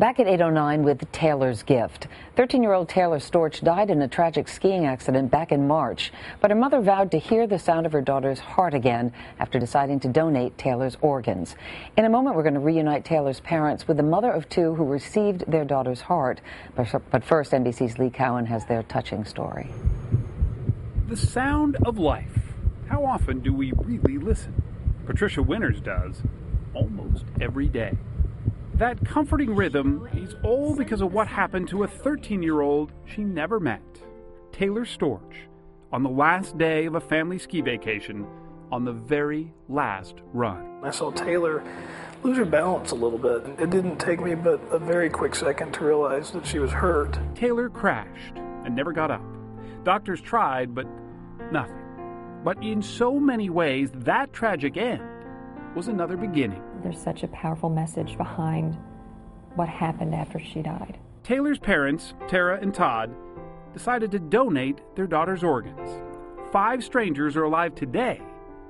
Back at 8:09 with Taylor's gift. 13-year-old Taylor Storch died in a tragic skiing accident back in March, but her mother vowed to hear the sound of her daughter's heart again after deciding to donate Taylor's organs. In a moment, we're going to reunite Taylor's parents with the mother of two who received their daughter's heart. But first, NBC's Lee Cowan has their touching story. The sound of life. How often do we really listen? Patricia Winters does, almost every day. That comforting rhythm is all because of what happened to a 13-year-old she never met, Taylor Storch, on the last day of a family ski vacation on the very last run. I saw Taylor lose her balance a little bit. It didn't take me but a very quick second to realize that she was hurt. Taylor crashed and never got up. Doctors tried, but nothing. But in so many ways, that tragic end was another beginning. There's such a powerful message behind what happened after she died. Taylor's parents, Tara and Todd, decided to donate their daughter's organs. 5 strangers are alive today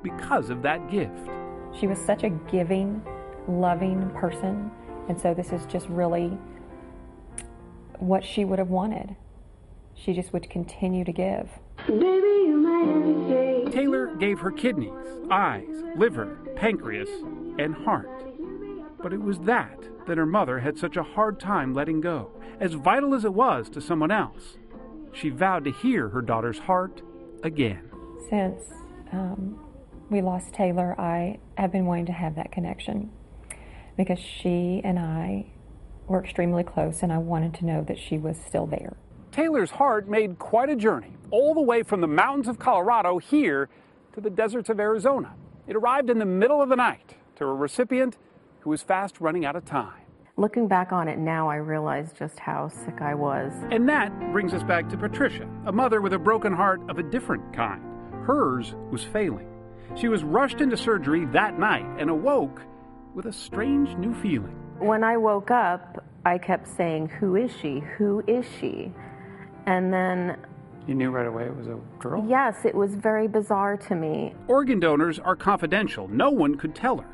because of that gift. She was such a giving, loving person, and so this is just really what she would have wanted. She just would continue to give. Taylor gave her kidneys, eyes, liver, pancreas, and heart. But it was that her mother had such a hard time letting go. As vital as it was to someone else, she vowed to hear her daughter's heart again. Since we lost Taylor, I have been wanting to have that connection because she and I were extremely close, and I wanted to know that she was still there. Taylor's heart made quite a journey, all the way from the mountains of Colorado here to the deserts of Arizona. It arrived in the middle of the night to a recipient who was fast running out of time. Looking back on it now, I realize just how sick I was. And that brings us back to Patricia, a mother with a broken heart of a different kind. Hers was failing. She was rushed into surgery that night and awoke with a strange new feeling. When I woke up, I kept saying, "Who is she? Who is she?" And then... You knew right away it was a girl? Yes, it was very bizarre to me. Organ donors are confidential. No one could tell her.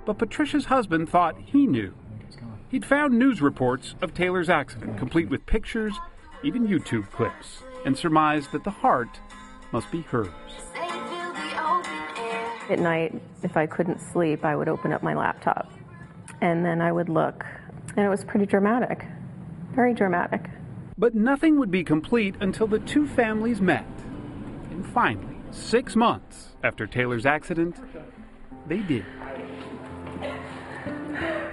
But Patricia's husband thought he knew. He'd found news reports of Taylor's accident, complete with pictures, even YouTube clips, and surmised that the heart must be hers. At night, if I couldn't sleep, I would open up my laptop, and then I would look, and it was pretty dramatic, very dramatic. But nothing would be complete until the two families met. And finally, 6 months after Taylor's accident, they did.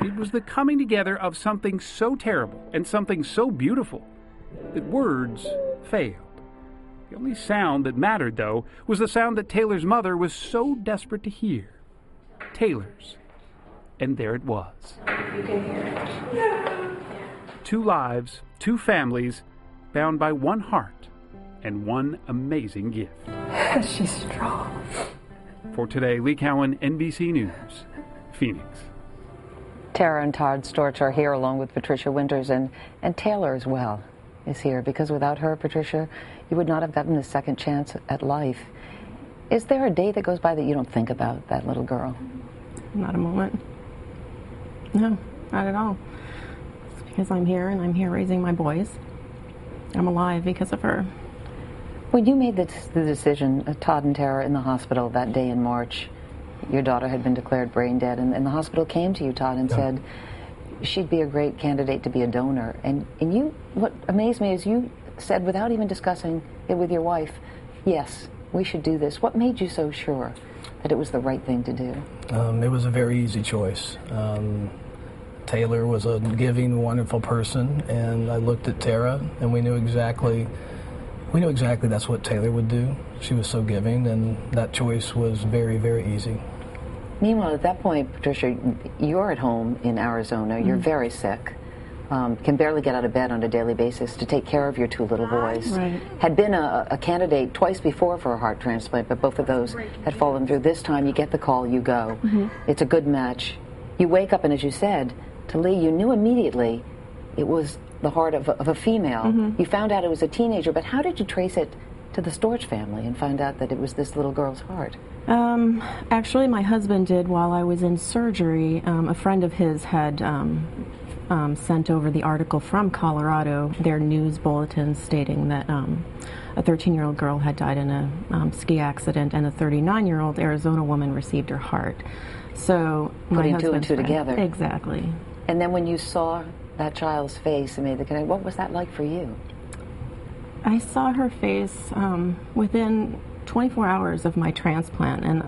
It was the coming together of something so terrible and something so beautiful that words failed. The only sound that mattered, though, was the sound that Taylor's mother was so desperate to hear. Taylor's. And there it was. You can hear it. 2 lives, 2 families, bound by one heart and one amazing gift. She's strong. For today, Lee Cowan, NBC News, Phoenix. Tara and Todd Storch are here along with Patricia Winters, and Taylor as well is here, because without her, Patricia, you would not have gotten a second chance at life. Is there a day that goes by that you don't think about that little girl? Not a moment. No, not at all. It's because I'm here, and I'm here raising my boys. I'm alive because of her. When you made the decision, Todd and Tara in the hospital that day in March, your daughter had been declared brain dead, and the hospital came to you, Todd, and said she'd be a great candidate to be a donor. And you, what amazed me is you said, without even discussing it with your wife, yes, we should do this. What made you so sure that it was the right thing to do? It was a very easy choice. Taylor was a giving, wonderful person, and I looked at Tara, and we knew exactly that's what Taylor would do. She was so giving, and that choice was very, very easy. Meanwhile, at that point, Patricia, you're at home in Arizona. You're very sick. Can barely get out of bed on a daily basis to take care of your 2 little boys. Right. Had been a candidate twice before for a heart transplant, but both of those had fallen through. This time, you get the call, you go. It's a good match. You wake up, and as you said to Lee, you knew immediately it was the heart of a female. You found out it was a teenager, but how did you trace it to the Storch family and find out that it was this little girl's heart? Actually, my husband did while I was in surgery. A friend of his had sent over the article from Colorado, their news bulletins stating that a 13-year-old girl had died in a ski accident and a 39-year-old Arizona woman received her heart. So putting two and two together. Exactly. And then when you saw that child's face and made the connection, what was that like for you? I saw her face within 24 hours of my transplant, and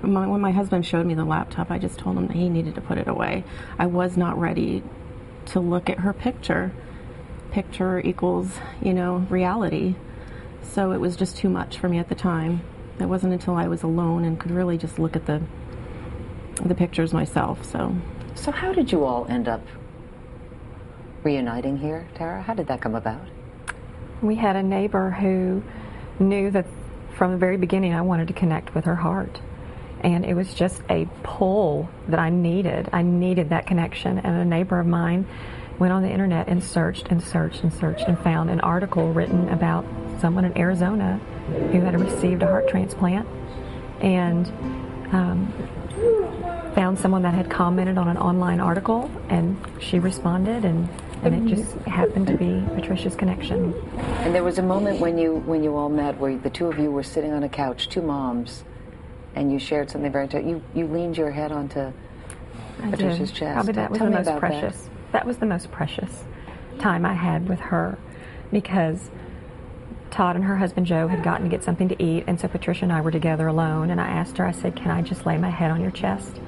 when my husband showed me the laptop, I just told him that he needed to put it away. I was not ready to look at her picture. Picture equals, reality. So it was just too much for me at the time. It wasn't until I was alone and could really just look at the pictures myself. So how did you all end up reuniting here, Tara? How did that come about? We had a neighbor who knew that from the very beginning I wanted to connect with her heart. And it was just a pull that I needed. I needed that connection. And a neighbor of mine went on the internet and searched and searched and searched and found an article written about someone in Arizona who had received a heart transplant, and found someone that had commented on an online article, and she responded, and it just happened to be Patricia's connection. And there was a moment when you all met where the two of you were sitting on a couch, two moms, and you shared something very you leaned your head onto Patricia's chest. Probably that was the most precious. That was the most precious time I had with her, because Todd and her husband Joe had gotten to get something to eat, and so Patricia and I were together alone, and I asked her, I said, can I just lay my head on your chest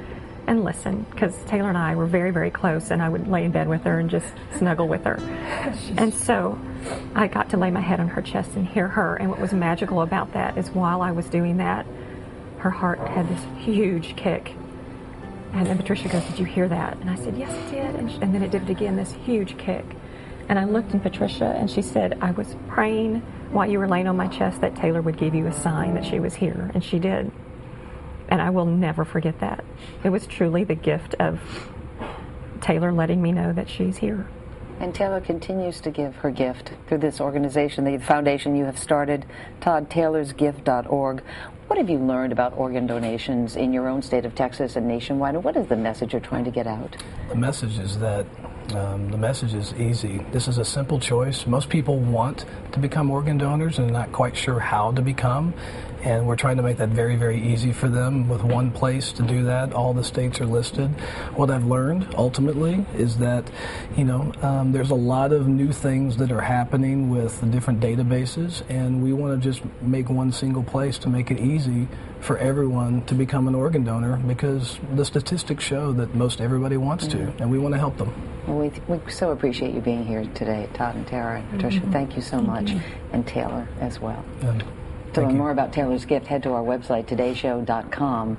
and listen? Because Taylor and I were very, very close, and I would lay in bed with her and just snuggle with her. And so I got to lay my head on her chest and hear her, and what was magical about that is while I was doing that, her heart had this huge kick. And then Patricia goes, did you hear that? And I said, yes, it did. And then it did it again, this huge kick. And I looked at Patricia, and she said, I was praying while you were laying on my chest that Taylor would give you a sign that she was here. And she did. And I will never forget that. It was truly the gift of Taylor letting me know that she's here. And Taylor continues to give her gift through this organization, the foundation you have started, ToddTaylorsGift.org. What have you learned about organ donations in your own state of Texas and nationwide, and what is the message you're trying to get out? The message is that the message is easy. This is a simple choice. Most people want to become organ donors and are not quite sure how to become, and we're trying to make that very, very easy for them with one place to do that. All the states are listed. What I've learned ultimately is that, there's a lot of new things that are happening with the different databases, and we want to just make one single place to make it easy for everyone to become an organ donor, because the statistics show that most everybody wants to, and we want to help them. Well, we so appreciate you being here today, Todd and Tara and Patricia. Thank you so much, and Taylor as well. To learn more about Taylor's gift, head to our website, todayshow.com.